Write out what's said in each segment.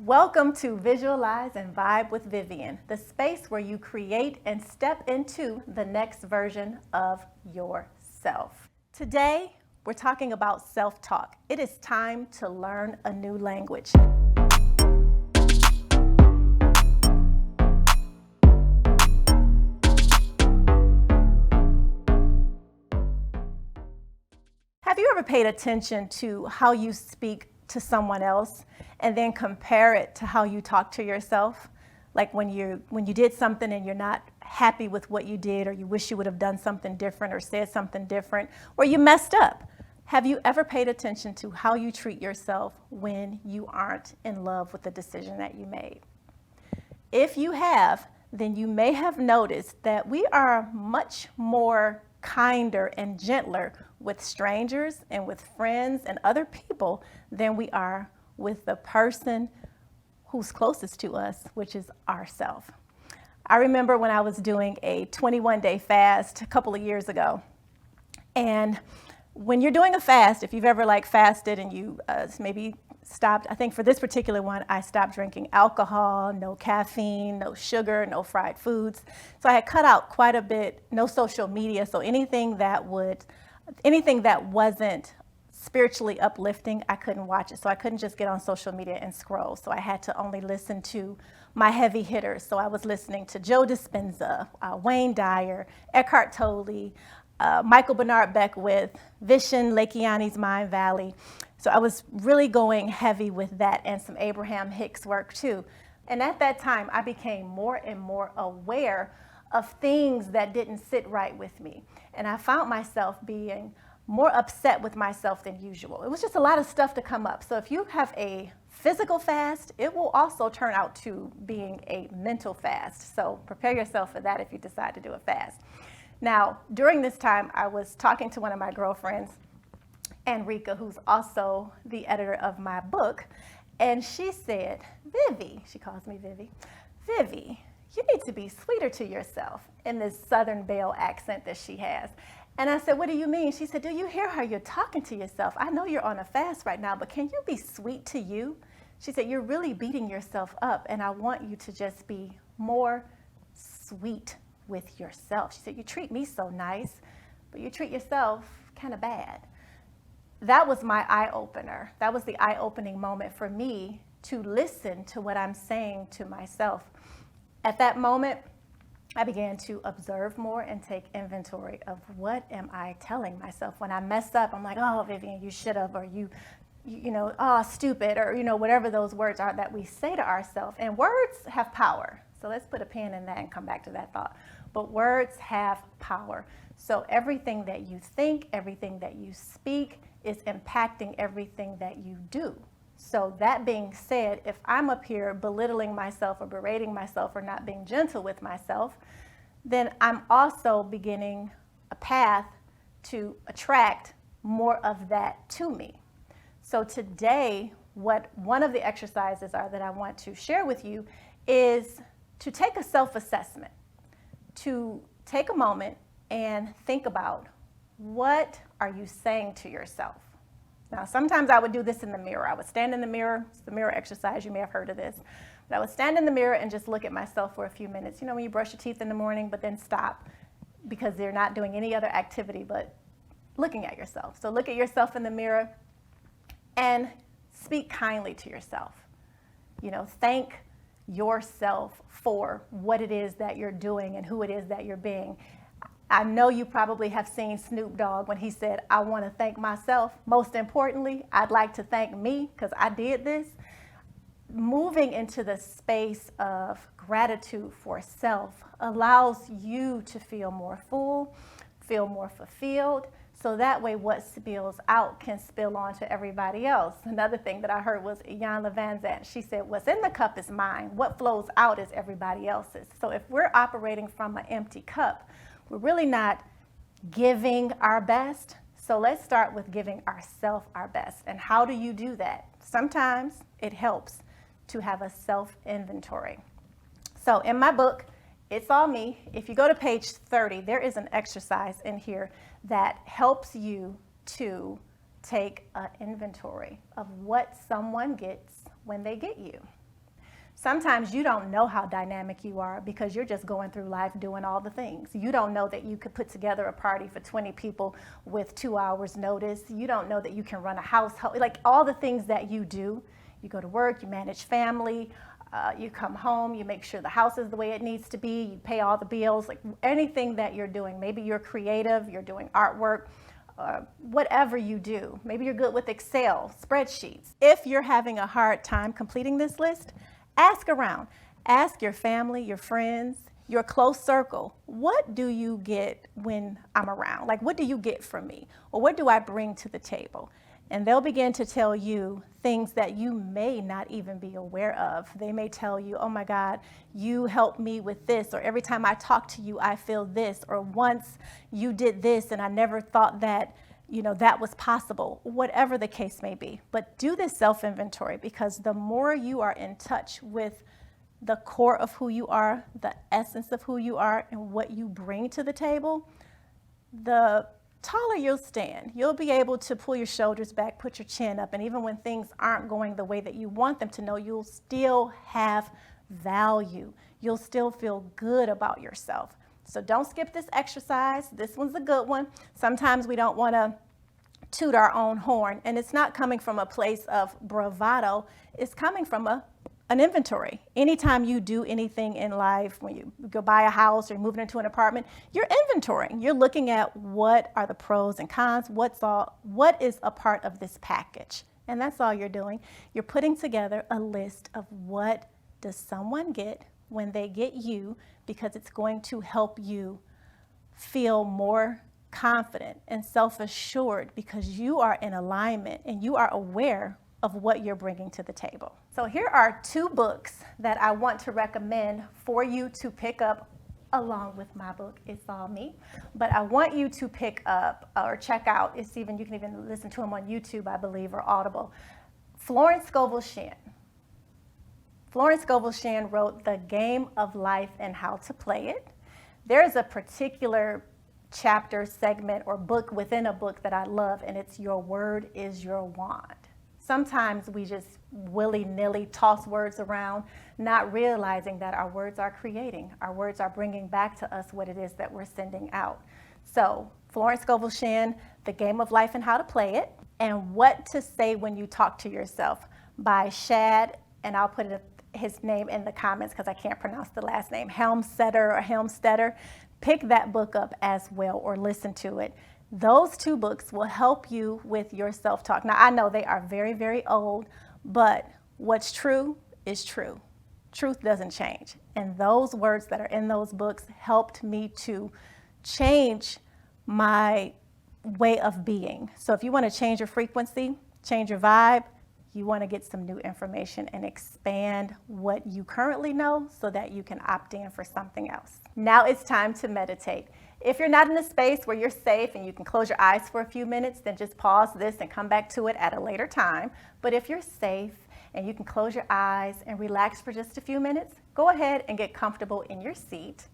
Welcome to Visualize and Vibe with Vivian, the space where you create and step into the next version of yourself. Today, we're talking about self-talk. It is time to learn a new language. Have you ever paid attention to how you speak to someone else and then compare it to how you talk to yourself? Like when you did something and you're not happy with what you did, or you wish you would have done something different or said something different, or you messed up. Have you ever paid attention to how you treat yourself when you aren't in love with the decision that you made? If you have, then you may have noticed that we are much more kinder and gentler with strangers and with friends and other people than we are with the person who's closest to us, which is ourselves. I remember when I was doing a 21-day fast a couple of years ago. And when you're doing a fast, if you've ever fasted and you maybe stopped, I think for this particular one, I stopped drinking alcohol, no caffeine, no sugar, no fried foods. So I had cut out quite a bit, no social media. So anything that wasn't spiritually uplifting, I couldn't watch it. So I couldn't just get on social media and scroll. So I had to only listen to my heavy hitters. So I was listening to Joe Dispenza, Wayne Dyer, Eckhart Tolle, Michael Bernard Beckwith, Vishen Lakhiani's Mind Valley. So I was really going heavy with that, and some Abraham Hicks work too. And at that time, I became more and more aware of things that didn't sit right with me. And I found myself being more upset with myself than usual. It was just a lot of stuff to come up. So if you have a physical fast, it will also turn out to being a mental fast. So prepare yourself for that if you decide to do a fast. Now, during this time, I was talking to one of my girlfriends, Enrica, who's also the editor of my book, and she said, Vivi, she calls me Vivi, Vivi, you need to be sweeter to yourself, in this Southern Belle accent that she has. And I said, what do you mean? She said, do you hear how you're talking to yourself? I know you're on a fast right now, but can you be sweet to you? She said, you're really beating yourself up, and I want you to just be more sweet with yourself. She said, you treat me so nice, but you treat yourself kind of bad. That was my eye-opener. That was the eye-opening moment for me to listen to what I'm saying to myself. At that moment, I began to observe more and take inventory of what am I telling myself. When I mess up, I'm like, oh, Vivian, you should have, or you know, oh, stupid, or, whatever those words are that we say to ourselves. And words have power. So let's put a pin in that and come back to that thought. But words have power. So everything that you think, everything that you speak is impacting everything that you do. So that being said, if I'm up here belittling myself or berating myself or not being gentle with myself, then I'm also beginning a path to attract more of that to me. So today, what one of the exercises are that I want to share with you is to take a self-assessment, to take a moment and think about, what are you saying to yourself? Now, sometimes I would do this in the mirror. I would stand in the mirror. It's the mirror exercise. You may have heard of this. But I would stand in the mirror and just look at myself for a few minutes. You know, when you brush your teeth in the morning, but then stop because you're not doing any other activity but looking at yourself. So look at yourself in the mirror and speak kindly to yourself. Thank yourself for what it is that you're doing and who it is that you're being. I know you probably have seen Snoop Dogg when he said, I want to thank myself. Most importantly, I'd like to thank me because I did this. Moving into the space of gratitude for self allows you to feel more full, feel more fulfilled. So that way what spills out can spill on to everybody else. Another thing that I heard was Ian Levanzant. She said, what's in the cup is mine. What flows out is everybody else's. So if we're operating from an empty cup, we're really not giving our best. So let's start with giving ourselves our best. And how do you do that? Sometimes it helps to have a self-inventory. So in my book, It's All Me, if you go to page 30, there is an exercise in here that helps you to take an inventory of what someone gets when they get you. Sometimes you don't know how dynamic you are because you're just going through life doing all the things. You don't know that you could put together a party for 20 people with 2 hours notice. You don't know that you can run a household, like all the things that you do. You go to work, you manage family, you come home, you make sure the house is the way it needs to be, you pay all the bills, like anything that you're doing. Maybe you're creative, you're doing artwork, whatever you do. Maybe you're good with Excel, spreadsheets. If you're having a hard time completing this list, ask around. Ask your family, your friends, your close circle. What do you get when I'm around? Like, what do you get from me? Or what do I bring to the table? And they'll begin to tell you things that you may not even be aware of. They may tell you, oh my God, you helped me with this, or every time I talk to you, I feel this, or once you did this and I never thought that, that was possible, whatever the case may be. But do this self-inventory, because the more you are in touch with the core of who you are, the essence of who you are, and what you bring to the table, the taller you'll stand. You'll be able to pull your shoulders back, put your chin up, and even when things aren't going the way that you want them to know, you'll still have value. You'll still feel good about yourself. So don't skip this exercise. This one's a good one. Sometimes we don't want to toot our own horn, and it's not coming from a place of bravado. It's coming from an inventory. Anytime you do anything in life, when you go buy a house or you're moving into an apartment, you're inventorying. You're looking at what are the pros and cons, what is a part of this package. And that's all you're doing. You're putting together a list of what does someone get when they get you, because it's going to help you feel more confident and self-assured because you are in alignment and you are aware of what you're bringing to the table. So here are 2 books that I want to recommend for you to pick up along with my book, It's All Me. But I want you to pick up or check out, you can even listen to them on YouTube, I believe, or Audible. Florence Scovel Shinn. Florence Scovel Shinn wrote The Game of Life and How to Play It. There's a particular chapter, segment, or book within a book that I love, and it's Your Word is Your Wand. Sometimes we just willy-nilly toss words around, not realizing that our words are creating. Our words are bringing back to us what it is that we're sending out. So Florence Scovel Shinn, The Game of Life and How to Play It, and What to Say When You Talk to Yourself by Shad, and I'll put his name in the comments because I can't pronounce the last name, Helmstetter. Pick that book up as well, or listen to it. Those 2 books will help you with your self-talk. Now, I know they are very, very old, but what's true is true. Truth doesn't change. And those words that are in those books helped me to change my way of being. So if you want to change your frequency, change your vibe, you want to get some new information and expand what you currently know so that you can opt in for something else. Now it's time to meditate. If you're not in a space where you're safe and you can close your eyes for a few minutes, then just pause this and come back to it at a later time. But if you're safe and you can close your eyes and relax for just a few minutes, go ahead and get comfortable in your seat.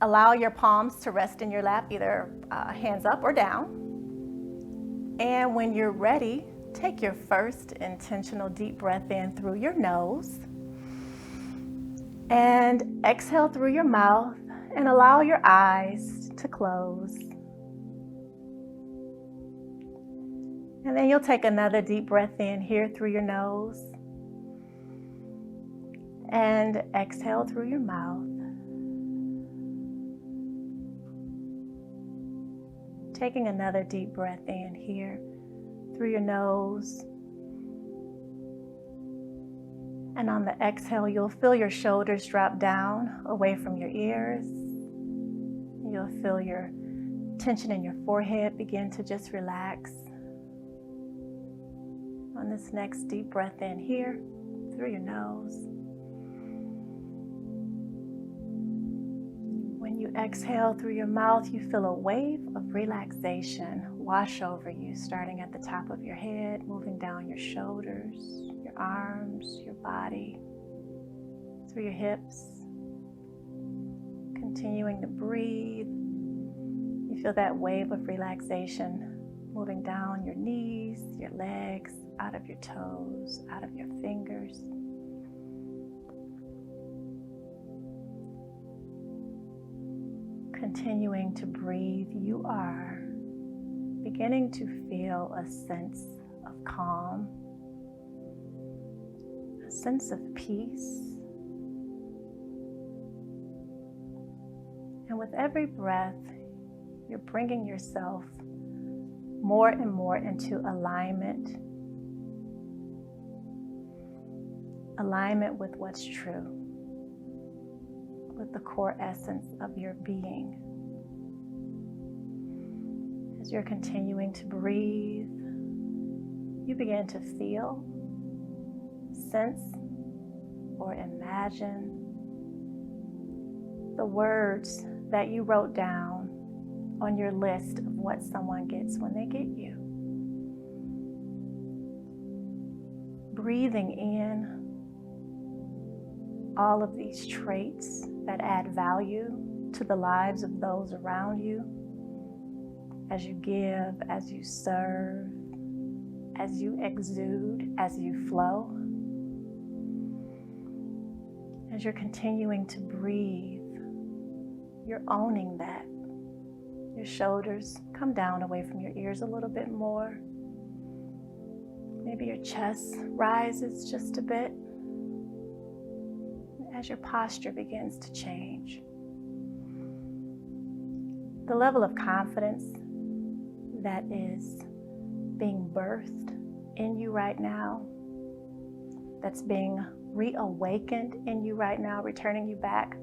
Allow your palms to rest in your lap, either hands up or down. And when you're ready, take your first intentional deep breath in through your nose and exhale through your mouth, and allow your eyes to close. And then you'll take another deep breath in here through your nose and exhale through your mouth. Taking another deep breath in here through your nose. And on the exhale, you'll feel your shoulders drop down away from your ears. You'll feel your tension in your forehead begin to just relax. On this next deep breath in here through your nose. When you exhale through your mouth, you feel a wave of relaxation wash over you, starting at the top of your head, moving down your shoulders, your arms, your body, through your hips. Continuing to breathe, you feel that wave of relaxation moving down your knees, your legs, out of your toes, out of your fingers. Continuing to breathe, you are beginning to feel a sense of calm, a sense of peace. And with every breath, you're bringing yourself more and more into alignment with what's true, with the core essence of your being. As you're continuing to breathe, you begin to feel, sense, or imagine the words that you wrote down on your list of what someone gets when they get you. Breathing in all of these traits that add value to the lives of those around you, as you give, as you serve, as you exude, as you flow. As you're continuing to breathe, you're owning that. Your shoulders come down away from your ears a little bit more. Maybe your chest rises just a bit as your posture begins to change. The level of confidence that is being birthed in you right now, that's being reawakened in you right now, returning you back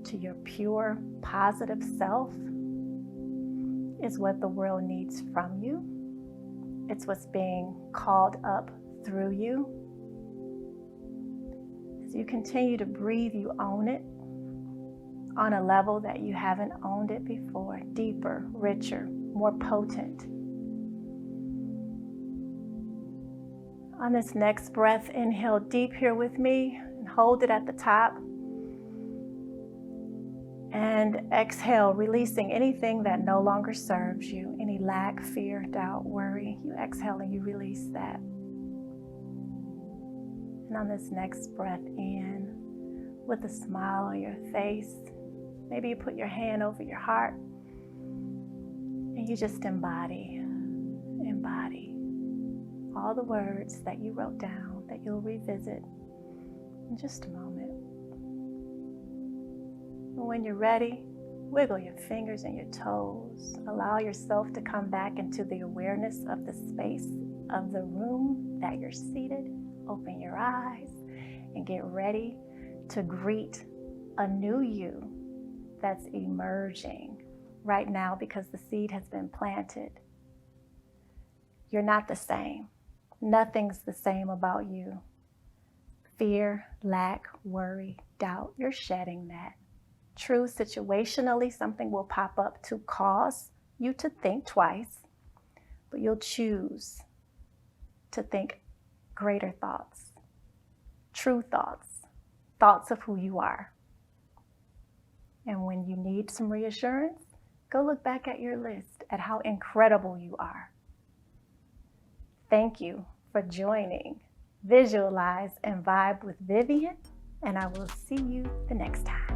to your pure, positive self, is what the world needs from you. It's what's being called up through you. As you continue to breathe, you own it on a level that you haven't owned it before, deeper, richer, more potent. On this next breath, inhale deep here with me and hold it at the top. And exhale, releasing anything that no longer serves you, any lack, fear, doubt, worry. You exhale and you release that. And on this next breath in, with a smile on your face, maybe you put your hand over your heart and you just embody all the words that you wrote down that you'll revisit in just a moment. And when you're ready, wiggle your fingers and your toes. Allow yourself to come back into the awareness of the space of the room that you're seated. Open your eyes and get ready to greet a new you that's emerging right now because the seed has been planted. You're not the same. Nothing's the same about you. Fear, lack, worry, doubt, you're shedding that. True, situationally, something will pop up to cause you to think twice, but you'll choose to think greater thoughts, true thoughts, thoughts of who you are. And when you need some reassurance, go look back at your list at how incredible you are. Thank you for joining Visualize and Vibe with Vivian, and I will see you the next time.